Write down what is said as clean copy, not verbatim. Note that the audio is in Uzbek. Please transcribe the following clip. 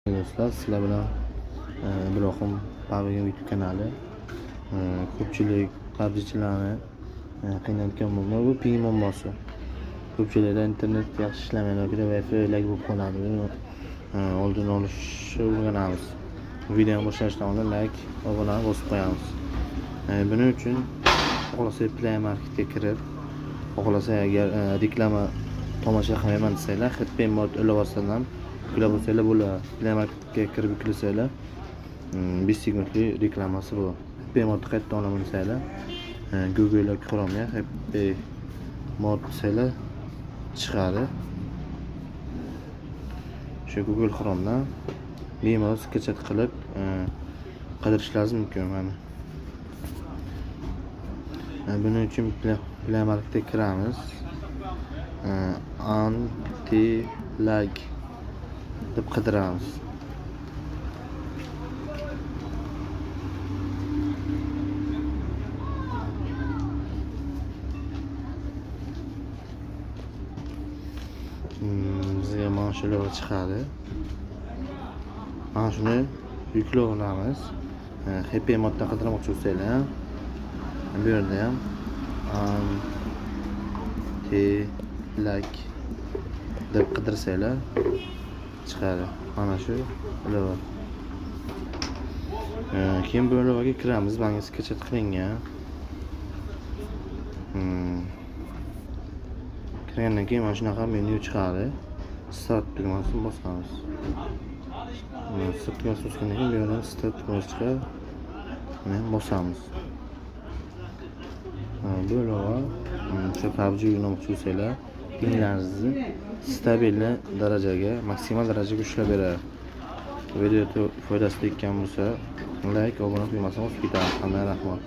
Do'stlar, sizlar bilan Ibrohim PUBG YouTube kanali. Ko'pchilik PUBG'chilarni qiynayotgan muammo bu ping muammosi. Ko'pchilikda internet yaxshi ishlamaydi, Wi-Fi lag bo'lib qoladi. Oldini olishga o'rganamiz. Videoni boshlashdan oldin like, obuna bosib qo'yamiz. Buning uchun xohlasangiz Play Marketga kirib, xohlasangiz agar reklama tomosha qilmayman desanglar, HP mod ilovasidan ham yuklab olsanglar bo'ladi. Play Marketga kirib yuklasanglar 5 sekundlik reklamasi bu. HP modni qayerdan olaman desanglar, Google yoki Chrome'ga HP mod desanglar chiqadi. Shu Google Chrome'dan bemalol skachat qilib qidirishlaringiz mumkin. Mana buning uchun Play Marketga kiramiz. Anti-lag deb qidiramiz. Bizga mana shu ilova chiqadi. Mana shuni yuklab olamiz. HP moddan qidirmoqchi bo'lsanglar, bu yerda ham anti-lag deb qidirsanglar chiqadi. Mana shu ilova. Keyin bu ilovaga kiramiz. Menga skachat qilingan. Kirgandan keyin mana shunaqa menu chiqadi. Start tugmasini bosamiz. Start tugmasini bosgandan keyin bu yerdan start tugmasi chiqadi. Buni bosamiz. Bu ilova shu PUBG o'ynamoqchi bo'lsanglar, pinglarningizni stabil darajaga, maksimal darajaga ushlab beradi. Video foydasi tekkan bo'lsa, like, obuna tugmasini bosib ketamiz. Hammaga rahmat.